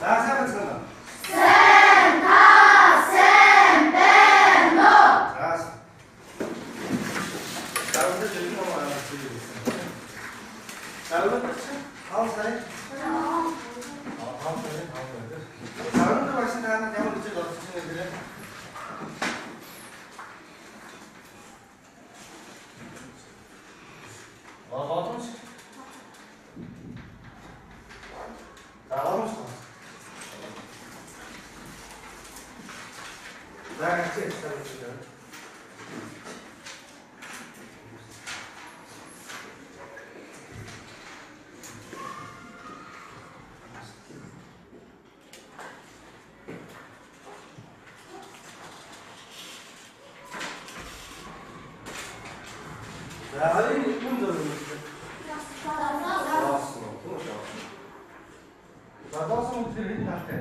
자, 세 번째 거. 센, 타, 센, 벤, 노. 자, 나부터 저기 넘어가요. 자, 이거 다음 사례. 다음 사례. 다른 거 말씀 하나 대본 이제 넣어 주시면 돼요. 어tom씩. 자, 어tom씩. 자, 같이 시작해주세요. 자, 이 문제는 자, 넣었으면 어떻게 해? 나한테.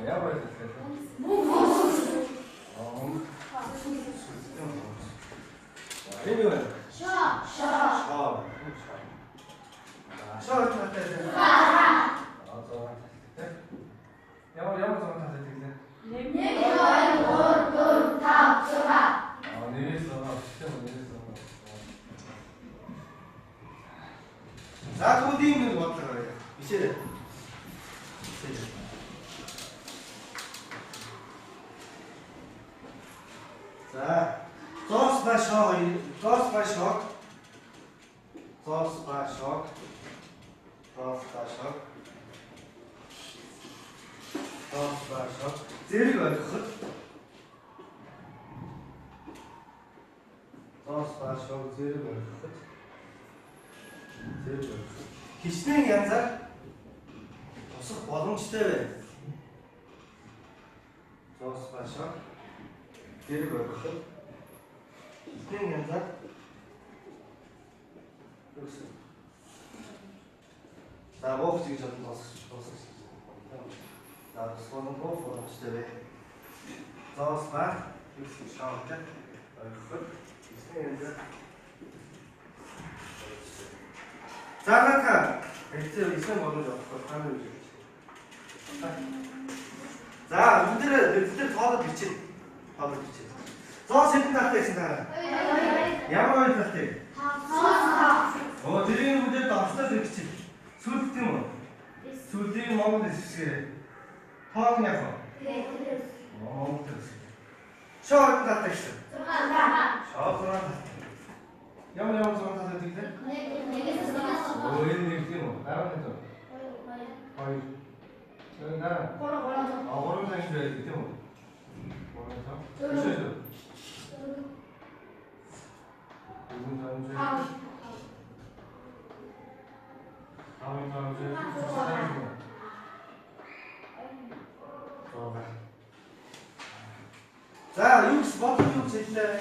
야, 뭐야, 이거는 샤. 샤 이렇게 할 때. 영어 좀 다시 듣게. 자, 그 뒤에 있는 거 같아 그래요. 이제. 자, toss by shock. Very good. Toss by shock, very good. Hiçbir yansa tosu боломжтой. Toss by shock, very good. Hiçbir yansa 자, 먹지 좀 toss. 자, 손은 거 боломжтой. Toss by shock, good. Hiçbir yansa 자, 그러니까 이제 있으면 먼저 하는 거죠. 자, 문제를 더 붙이. 더 재밌다 때 생각하는. 야구할 때. 드리는 문제 또 앞서서 붙이. 술팀은 먹으면 되지. 화학약과. 먹으면 되지. 셔할 때 있어. 들어간다. 영어 좀 다들 듣게? 얘는 이게 뭐 나랑 했죠? 여기 나랑 얼음장이 줘야지 그때 뭐 얼음장? 얼음장 줘야지 얼음장 줘야지 자, 6 제시대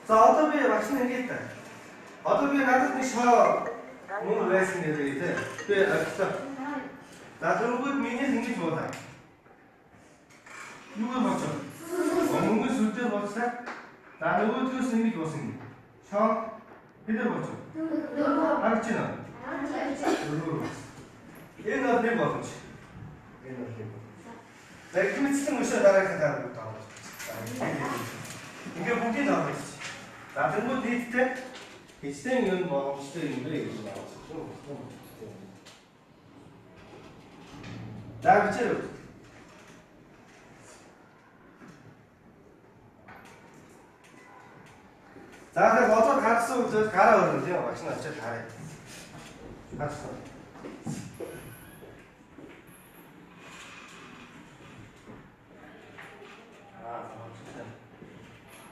자, 어떤 비에 막히는 게 있다. 어떤 비에 나도 셔 뭔가 왜 생겨져 있대. 왜 나 그런 거 미니 생기 좋다. 누구 맞죠? 먹는 거 줄 때 맞죠? 나도 그 생기 좋습니다. 셔 이들 맞죠? 알지나? 얘는 어떻게 맞지? 내가 그미 치는 거 싫어 나를 가다는 것도 안 이게 보기 나왔지. 나쁜 거 뒤에 때 시대는 뭐 시대인데 이거 나왔어. 나 밑으로. 자, 근데 어떤 각서 가라 그러는데요. 막상 진짜 잘해. 각서.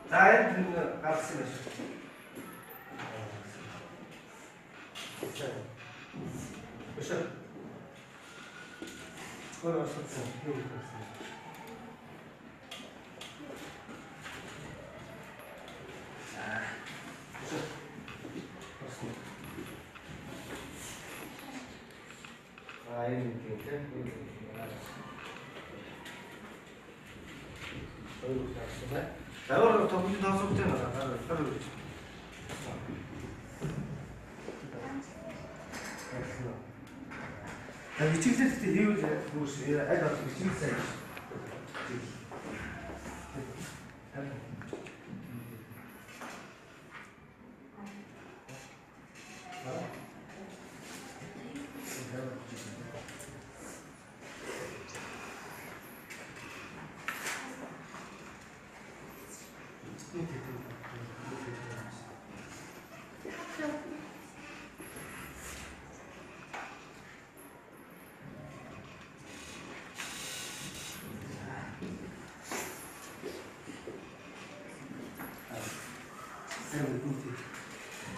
자, 듣는 각서를. 그렇죠. 그걸 썼어. 이렇게 자, 오늘 더 굳이 더 속잖아. 나를 그렇지. 자, 위치 세트 때 이거 이제 무엇이 애가 위치 세트.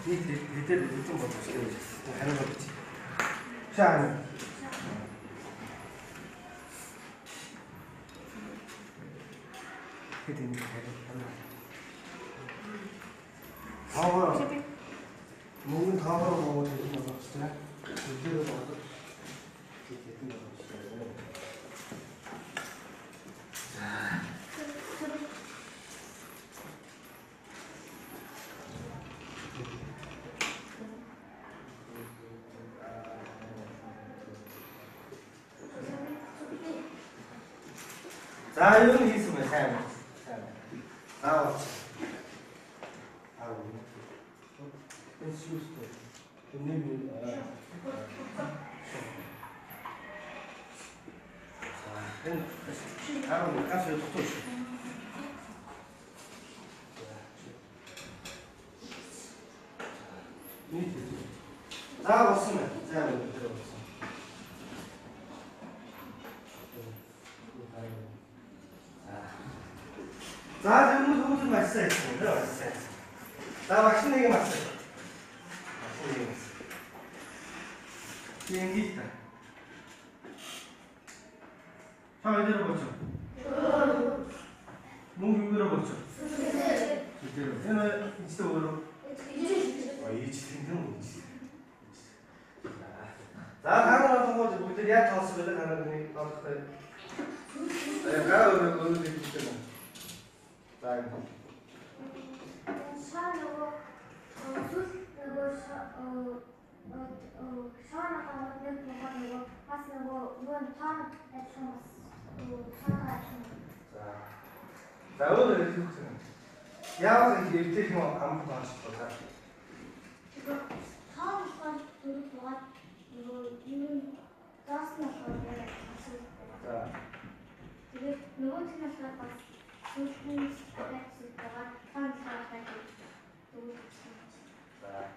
이때를 좀 봐보시죠. 하는 거지. 자, 해드립니다. 다음은 먹는 다음으로 먹어도 되는 거 진짜. 이때로 먹어도 되는 거 자, 여기 있으면 사용. 나와. 아우. 펜스 스토. 님 자, 바로 가서 또 줘. 자, 왔으면 자, 들어보세요. 자, 전부 맛있어요. 맛있어요. 나 맛있는 게 맛있어요. 맛있는 게 맛있어요. 비행기 있다. 자, 들어보죠. 몽규 들어보죠. 실제로. 얘는 이치도 뭐로? 이치 생겼네. 자, 다른 어떤 거지? 우리들이 약 더스를 다른 거니? 어떻게? 내가 오늘 듣기 자, 자, 오늘 이렇게 혹시는 야와서 이렇게 입대기만 아무것도 안 싶어. 자,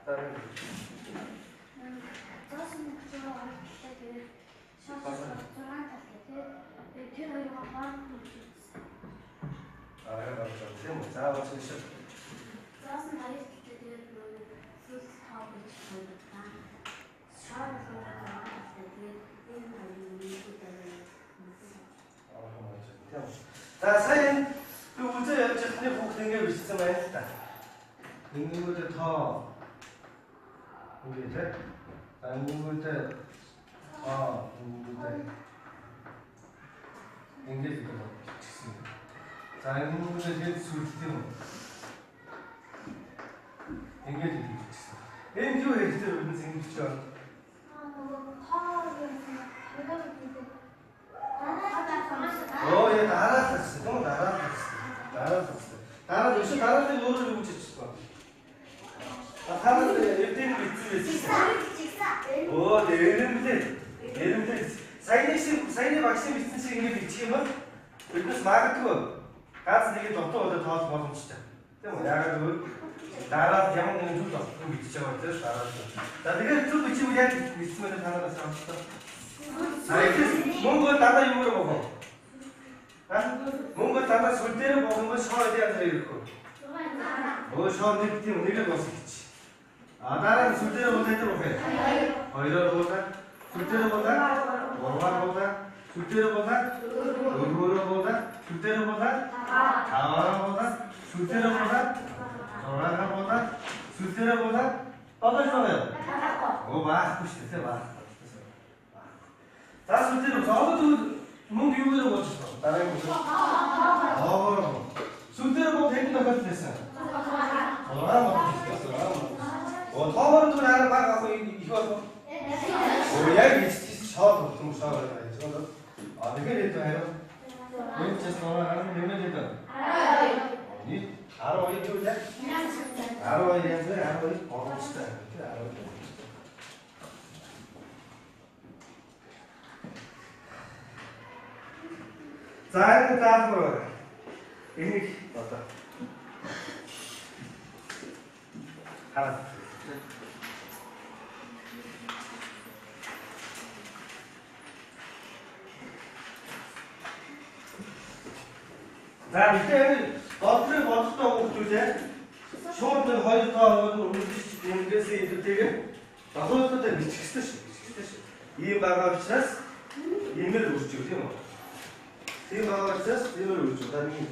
다른 자, 어떻게 시작? 자, 사인 그 우주 연습에 꼭 등급을 시스템을 했다. 등급을 더 우리 돼? 등급을 때 등급을 때 engage 거 있습니다. 자, 등급을 때 수시팀 engage 거 있습니다. 엔듀어의 기대로 무슨 생기죠? 얘 나라탔어. 형 나라탔어. 나라도 나라도 노를 붙였어. 나라도 일대는 있지. 내는데 사인의 박심 있는 책임이 비치면 그래서 마그도 가서 되게 더 도와서 진짜. 때문에 야가도 나라 대왕은 좀 더 미치죠. 나라도. 나 내가 좀 미치고 그냥 있으면 하나가 살았어. 아니, 뭔가 나다 이거로 먹어. 뭔가 다가 절대로 먹으면 셔야 돼, 안 돼, 이렇게. 셔는 때문에 내가 먹었지. 나랑 절대로 못해도 해. 이러로 보다, 절대로 보다, 뭐로 보다, 절대로 보다, 의무로 보다, 절대로 보다, 다와로 보다, 절대로 보다, 저라가 보다, 절대로 보다, 떠들잖아요. 봐, 보시죠, 봐. 자, 절대로 저도 뭔 비유로 보셨어? 다른 거. сүлдэр тэнд тохиолдол байсан. Тоомор зүгээр арга баг авах их болов. Яг шоод юм шоод байна. Тэгэхээр хэд хайр. Энд ч нэг нэмээд хэд. 12 юу вэ? 12 янз бүр 12 гомцтой. Тэр 12. За энэ даалгавар. Энийг одоо хараа. За бид дотрын бодлоо хөгжүүлээ. Шууд нэг 2 тоо үргэлж энгээс идэвтэйгээ дохиолдолтой бичихсэн шүү. Ийм байгаа учраас иймэр үржиж тийм үү? Тийм байгаа учраас иймэр үржиж байгаа юм.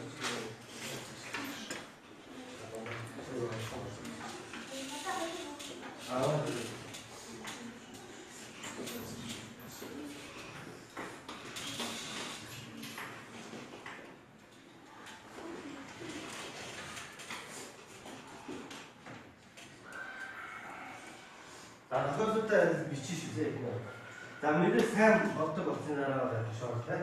Дохиолдолтой бичих шүлээ. За мэдээ сайн боддог болсон дараа байна шоолтой.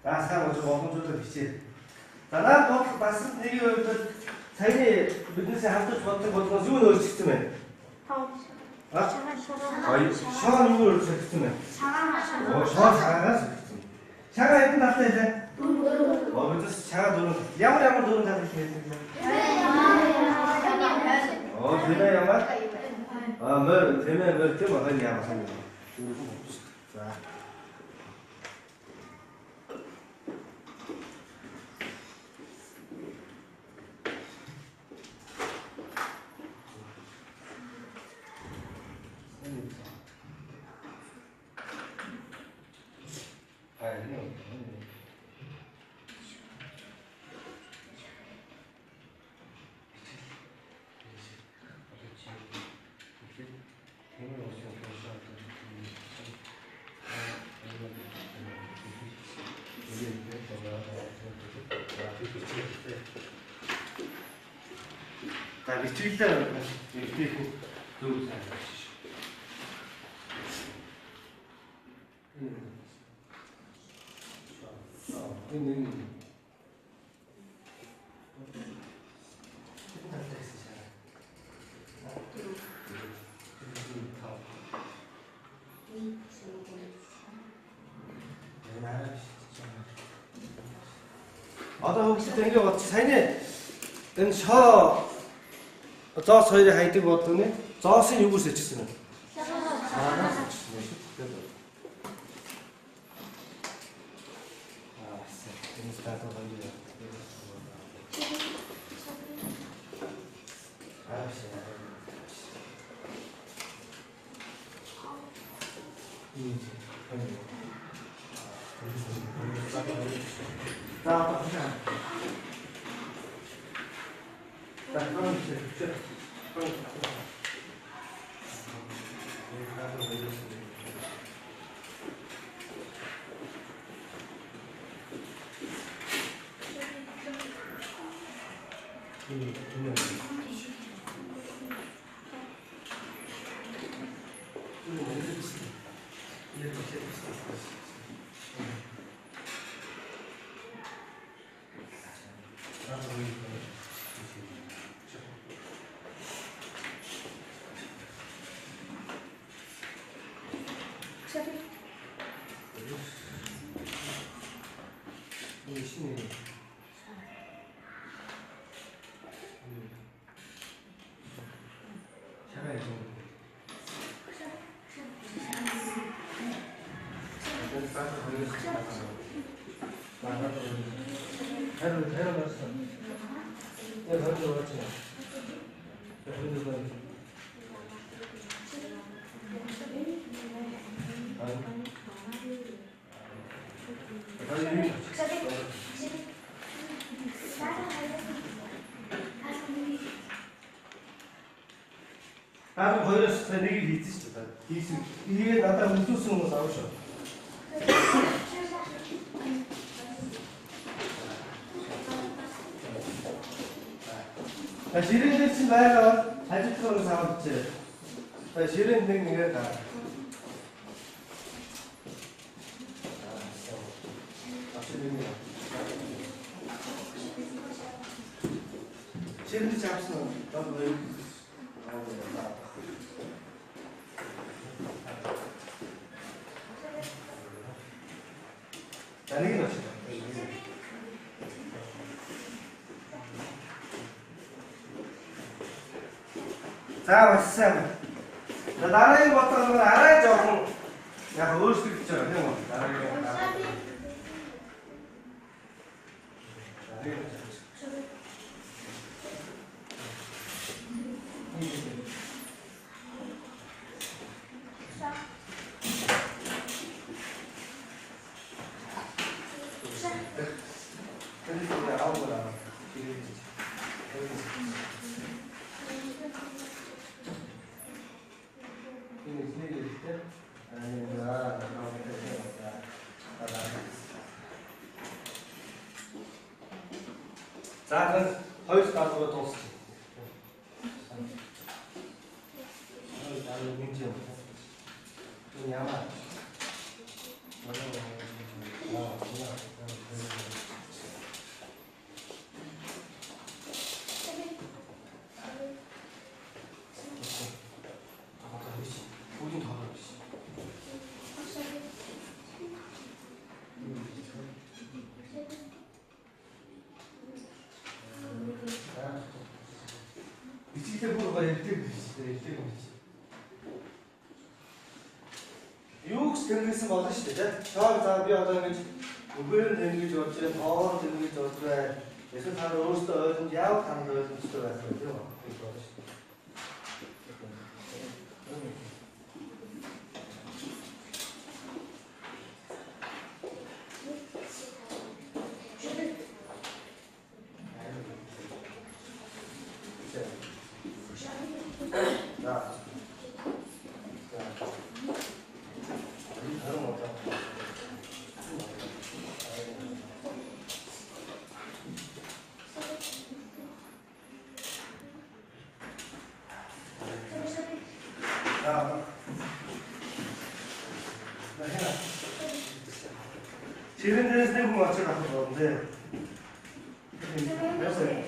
За сайн болж боломжтой бичээ. За наад бол бас нэг юм бол саяны биднээс хамтарч боддог болгоос юу өөрчлөгдсөн бэ? Шоо юу өөрчлөгдсөн бэ? Шоо цагаас өөрчлөгдсөн. Шагаа хэдэн талтай вэ? Дөрөв. Биднээс шагаа дөрөв. Ямар дөрөв талтай хэлсэн бэ? Тэмээ ямар? Мөр тэмээ тийм байгаа ямар сан. За. За бичиглээ их зөв сайн байна. Энэ одоо хөгжөлт ингэ бод саяны энэ шоо зоос хоёрыг хайдаг болдог нэ. Зоосын югээс ичсэн юм. Саанаас ичсэн юм шүү. Энэ статус хоёр. 데려갔어. 내가 먼저 왔지. 먼저 왔지. 나도 거기서 내기 있지. 이게 나타 우주 쓰는 거 사오셔. 지른 듯이 말로 아주 그런 사업지. 지른 듯이 다. 지른 듯이 합수는 나도 왜 나는 이거 자, 맛있어요. 나라에 어떤 건 알아야죠. 야, 먹을 수 있죠, 형. 나라에. 자, 그럼 거기서 가서 더 쓰지. 나는 민지 없어. 야마. Dengesi bağlı işte. Çağ bir adam için bugün dengesi olacak, doğru dengesi olacak. Mesela sen orada öğretin, ya tam da öğretin işte öğretin, değil mi? 지른 데서 내고 맞춰가서 그러는데 몇살?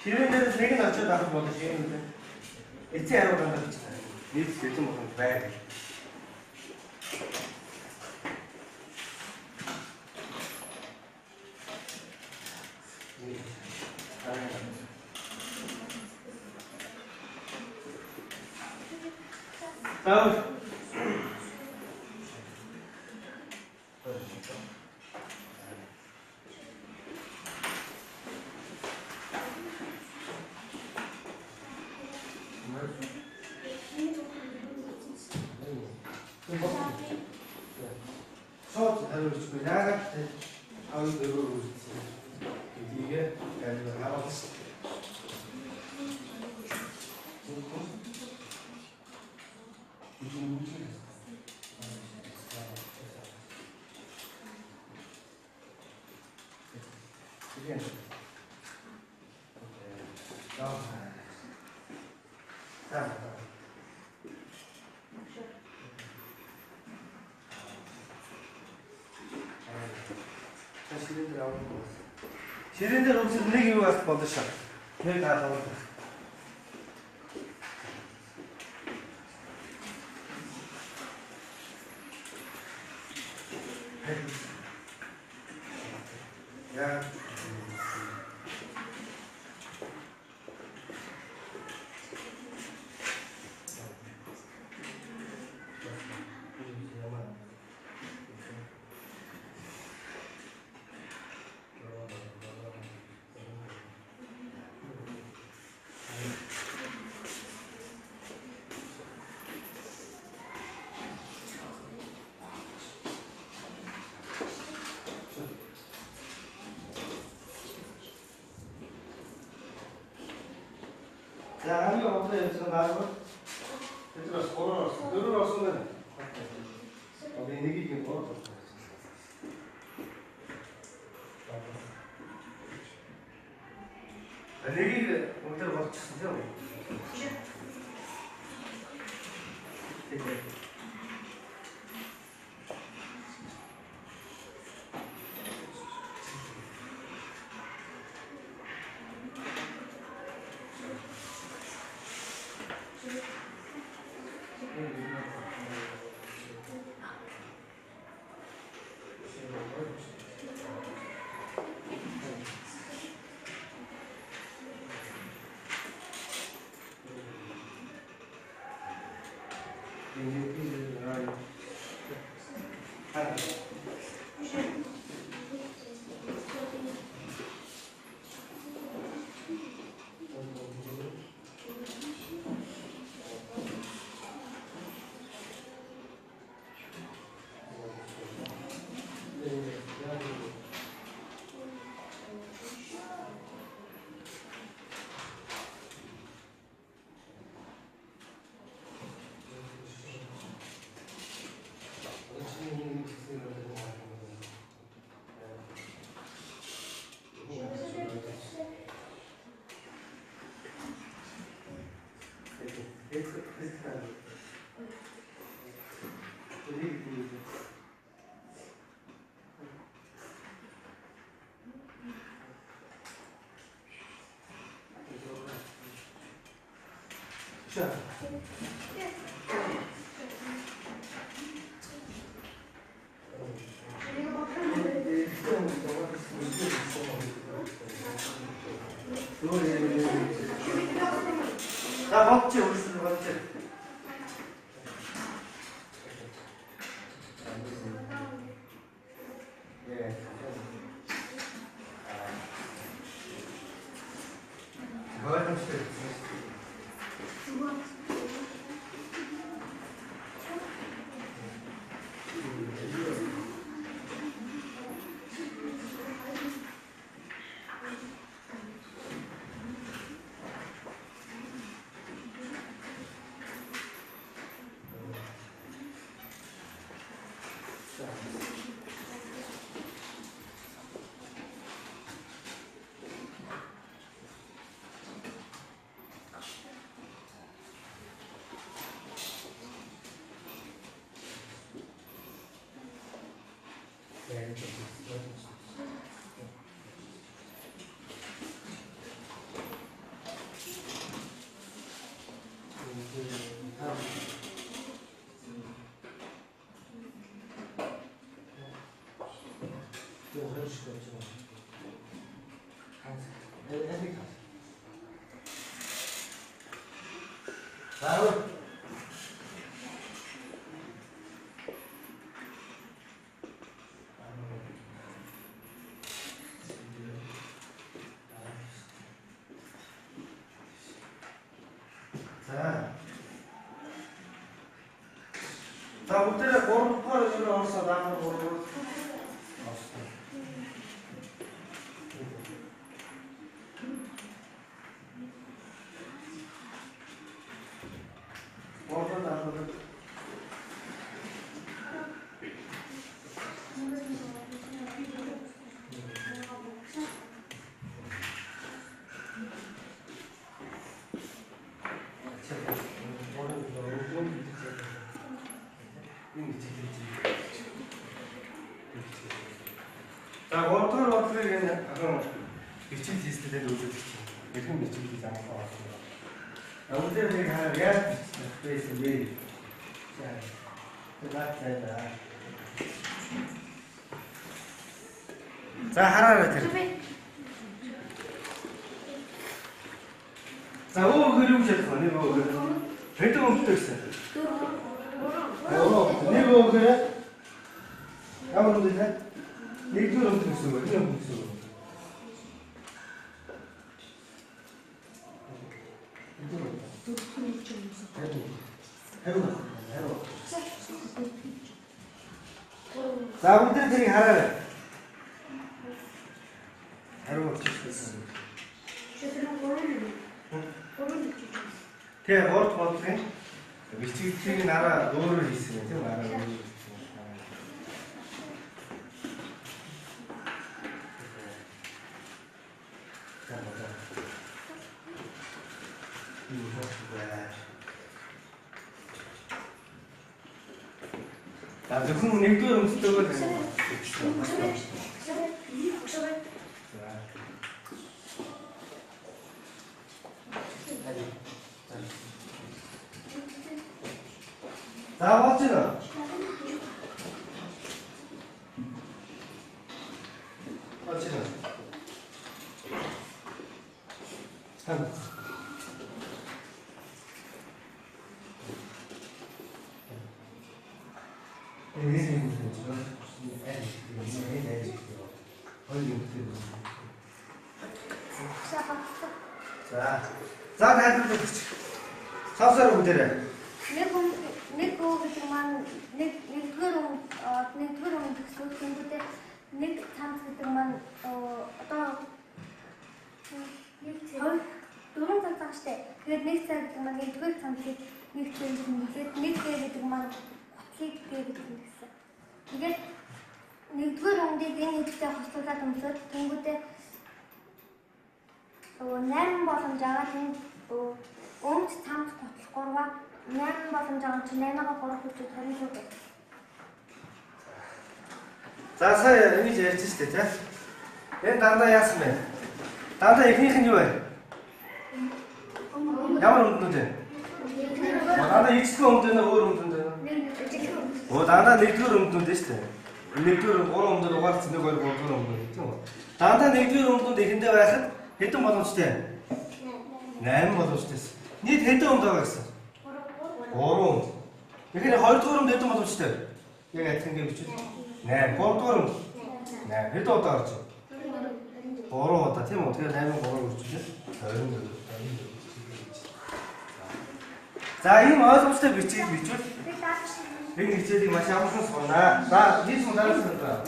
지른 데서 되게 낮춰 나서 먼저 지는데 이때 하러 간다 그랬잖아요. 이때 될지 못하면 봐야 돼. 다음 수업 다루시고 나갈 때 아우 내고 이게 내가 나왔어. Şirindir o siz ne gibi vasıf oluşan? Ne kadar oldu? Ya. 자, 한이가 어때? 여기서 나와서. 얘들아, 걸어놨어. 걸어놨으면. 내 얘기 좀 걸어놨어. 내기를 어디로 가서 치세요? 나 먹지, 우리 쓰는 먹지. 예. 그거 좀 시켜주세요. 다음. 자, 그때 고루 팔을 들어서 나는 고루. 자, 워터를 어떻게 되냐? 미칠 테스트 된 로즈 테스트. 이렇게 미칠 테스트 안 나왔습니다. 어디서 되게 하는 게 스페이스 미리. 자, 하나를 들. 자, 오 그림셨어. 네고 그래. 별도만 붙어 있어. 네고 그래. 아무도 돼? 일조로 붙어 있어. 그냥 붙어 있어. 해로. 자, 우리 들이 하나를. 해로 붙여 있어. 응? Тэгээ гурд бодлогын бичигдгийг нараа өөрөөр хийсэн тийм нараа өөрөөр хийсэн. зөвхөн нэгдүгээр өмсдөгөө за болж байна. болж байна. За тайлбарлаж өгч. Савсаар бүгдээрээ. Нэг гэдэг маань нэгдүгээр өмнө төсөв тэнгүүдээ нэг цамц гэдэг маань одоо дөрөв цамц штэ. Тэгээд нэг цаг гэдэг маань нэгдүгээр цамцыг нэг цэвэрлэх нэгээд нэг гэдэг маань готлыг гэдэг юм гэсэн. Тэгээд нэгдүгээр өмнөдийг энэ нэгтэй хослуулаад өмсөд тэнгүүдээ 8 боломж аваад энэ өмч цамц готлох 3 8 боломж аваад 8-аа 3 хүчтэй 20 шүү дээ. За сая ингэж ярьж штэ тий. Энэ дандаа яасан бэ? Дандаа эхнийх нь юу вэ? Ямар өмднүүд вэ? Дандаа эцэг өмдөн үү өөр өмдөн үү? Дандаа нэгдүгээр өмднүүд дээ штэ. Нэгдүгээр 3 өмдөн угаалцсан нэг 2 3 өмдөн тийм үү? Дандаа нэгдүгээр өмднүүд эхэндээ байхад хэдэн боломжтой? 8 боломжтой. Нийт хэдэн өмд байгаа гэсэн? 3. Тэгэхээр 2 дугаар өмд хэдэн боломжтой? Яг адилхан гэж бичвэл 8. 3 дугаар өмд 8. Хэдэн удаа гарч байна? 3 удаа тийм үү? Тэгэхээр 8-ыг 3-аар үржүүлээ. 24. За ийм ойлгомжтой бичгийг бичвэл энэ хичээлийг маш амархан сурна. За нийт дараас нь байна.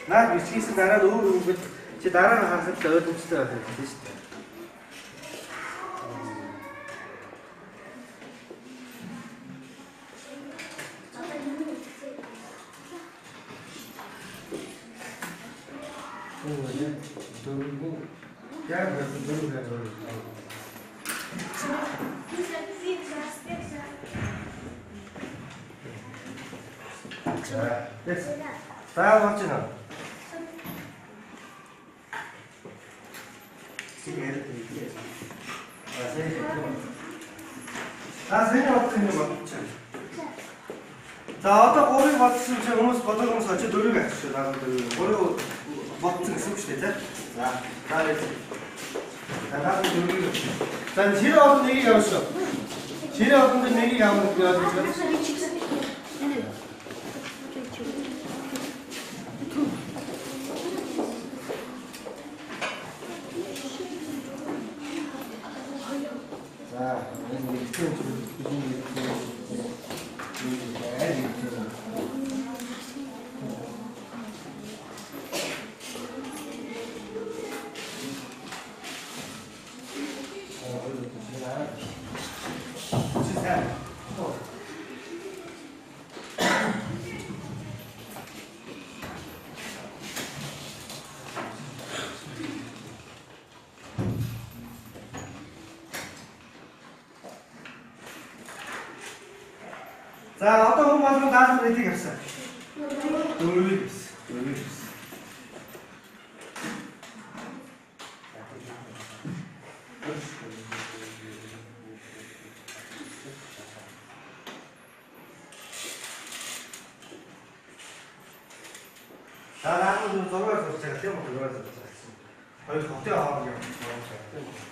Наа бичгийсэн дараа өөр үгээд чи дараа нь харахад ойлгомжтой байх хэрэгтэй шүү дээ. За болж байна. За одоо 3-ыг бодсон чинь хүмүүс бодогоос очиж 4-ыг авчихсан. Наад 3-ыг бодсон гэсэн үг шүү дээ. За яа. Наад 4-ыг. За ширээ олон нэгийг авчихсан. Ширээ олон нэгийг авах гэж байна. За одоо хүн болгон даалгавар хийдэг явсан. Дөрвийг бис. За наадмын зургаар зурж байгаа тийм үү? Зургаар зурж байгаа. Хоёр хотын хооронд явж байгаа тийм үү?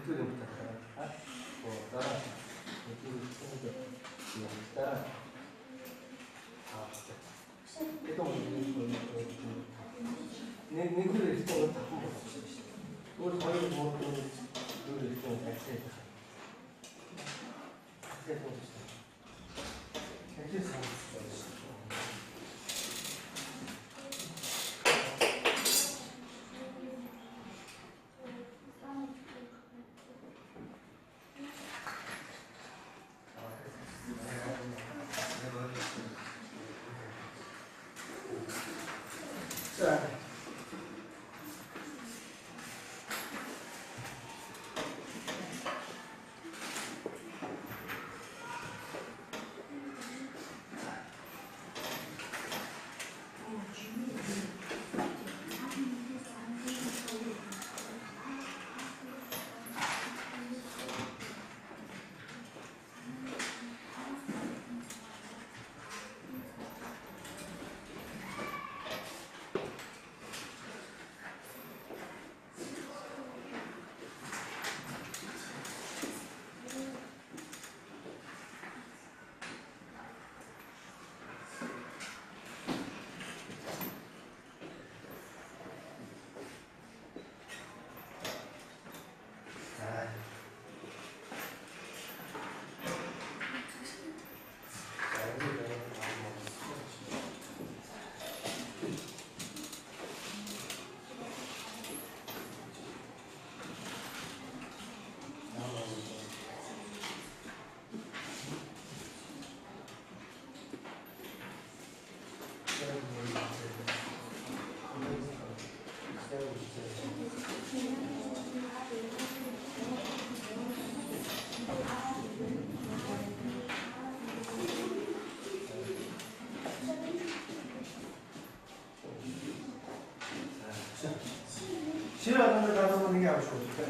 нэгдүгээр юм байна. Дараа. Дараа. Ito нэгдүгээр хэлсэн тахсан болсон шүү дээ. Өөр хоёр муу өөр хэлсэн таксээ. Таксээ болсон. Таксээ болсон. 싫어하는 걸 가져보는 게 아주 좋을까?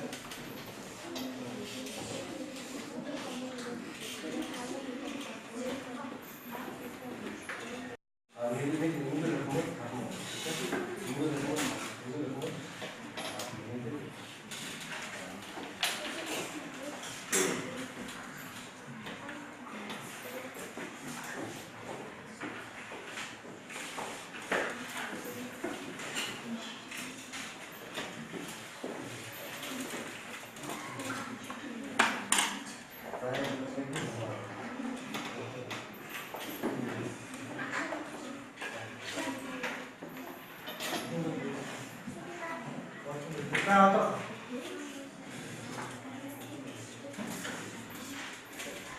나와봐.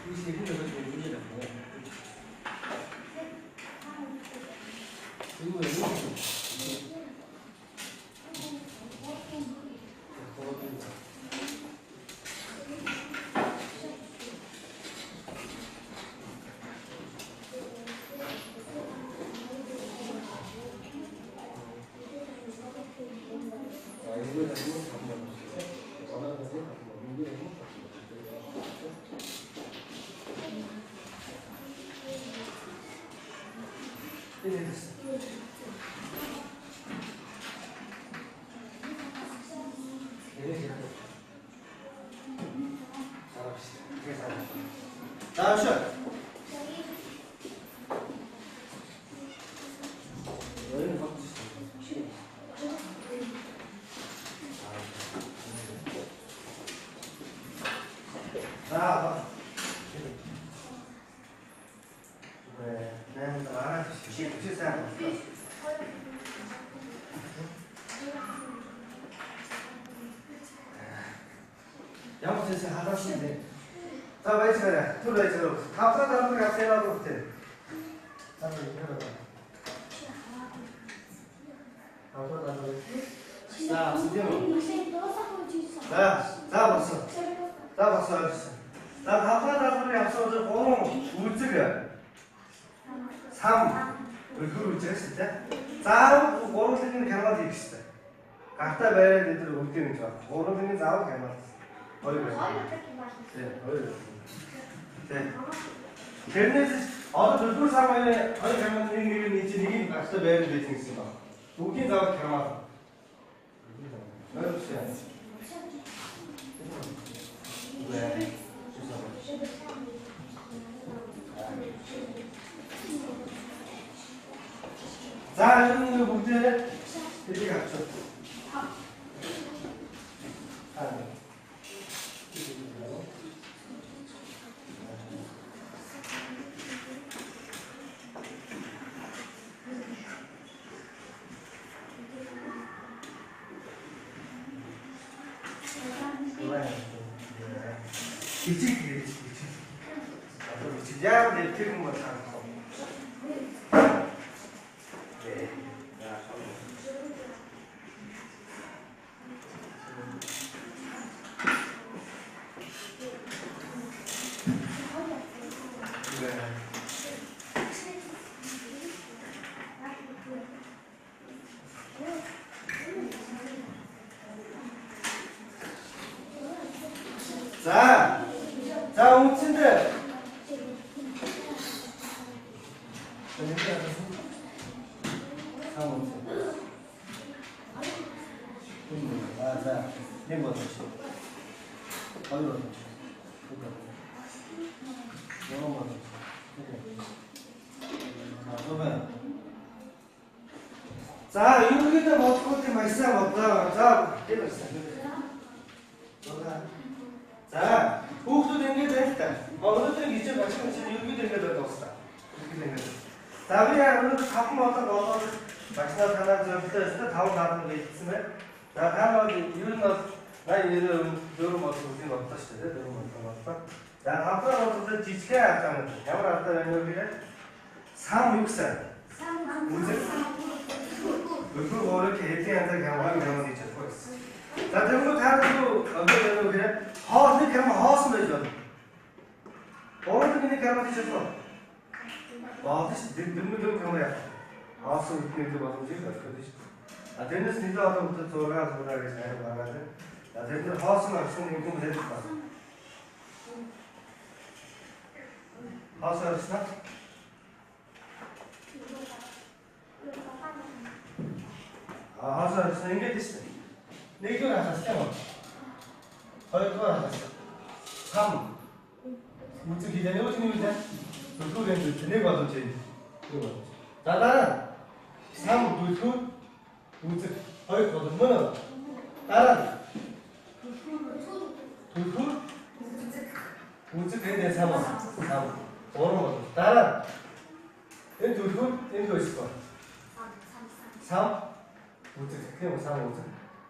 이 세분은 좀 문제라고. 이거 왜 다음 샷. 자, 그래, 내가 말한 실상. 영어 선생 하다시는데. 자, 빨리 쳐라. 둘러 쳐라. 다음부터 다음부터 같이 해놔도 못해. 다음부터 해놔봐. 다음부터 다음부터. 자, 수경. 자, 박수. 자, 박수 해주세요. 자, 다음부터 다음부터 앞서서 공울즈가 3. 그 울즈가 했을 때. 자, 공을 듣는 개념이 되기 시작. 각자 매일 애들 울기는 좋아. 공을 듣는 자하고 개념. 어이구. 네, 어이구. 네. 걔네들 어느 둘 사람의 어느 개념 있는 이치니 각자 매일 되지 있습니다. 웃긴 자하고 개념. 어이구. 하는 거 문제 이렇게 갔죠. Ya để thêm một sản phẩm. Để ra sau 자, 웅친들. 자, 링거 넣지. 어디로 넣지? 이런 거 넣지. 그러면 자, 여기다 먹고 때 맛있어 먹다. 자, 때렸어. 자, 호흡도 된게 됐다. 어느들 이제 같이 여기 된게 됐다. 이렇게 된 거. 자, 그냥 오늘 가끔 어떤 거 마지막 하나 저부터 다음 나가는 게 있으면 자, 다음 이런 거 나 이런 모습 우리 어떤 시대 이런 모습 자, 앞으로 어떤 지치게 할까는 야말 할까는 여기에 3, 6, 4 문제 그리고 이렇게 일대한테 경험이 있죠. 자, 대부분 다른도 어떤 그냥 이렇게 하면 허스면 되죠. 어떻게 하면 되죠? 뜻이 능lực 경우야. 아수 이렇게 받으면 되지. 아, 되는 스니드 아까부터 돌아가서 잘 말하는데, 아, 되는 허스만 쓰는 거 되겠다. 허스를 쓰나? 아, 허스를 쓰는 게 있어. 네 이거 나갔어. 이거 나갔어. 3. 무슨 기준이 어떻게 되냐? 그거 된지 네 봐도 돼. 이거. 다른 3 무슨 무슨 거든 다른 무슨 되는 3 뭐로 다른 엔 있을 거. 3 무슨 그냥 3 무슨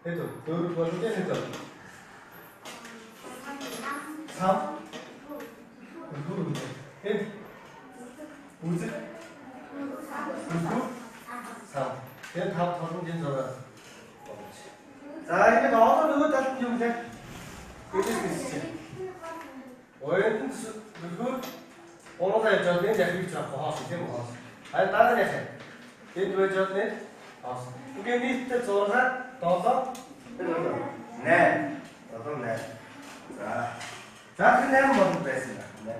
해도 너 뭐도 되는 거. 3 무슨 3 그냥 다 문제인 줄 알아. 자, 이렇게 넣어서 누구 다 좀 돼. 그럴 수 있지. 원래는 누구 번호가 있잖아. 내가 이렇게 잡고 하고 이제 뭐 하고. 아니 다른 애. 얘 누가 줬네? 하고. 그게 밑에 저러나 넣어서 네. 넣어서 네. 자, 근데 한번 더 뺐습니다. 네.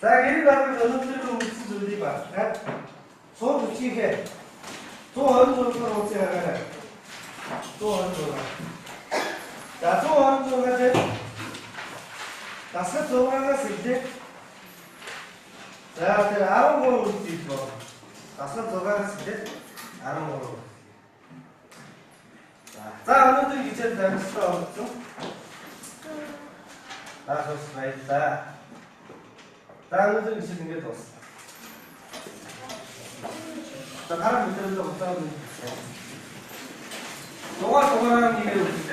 자, 이리 가면 저놈들도 무슨 소리 봐. 손 붙이게. 또 어느 정도 놓지 않아요. 또 어느 정도. 자, 또 어느 정도 가지. 자, 셋도 하나씩 이제. 자, 그 아무 걸로 올수 있고. 자, 셋도 하나씩 이제. 아무 걸로. 자, 어느 정도 이제 다 스타웠죠? 자, 좋습니다. 자, 어느 정도 이제 된게 더 없어. 자, 다른 문제들도 없다고. 동화하는 얘기를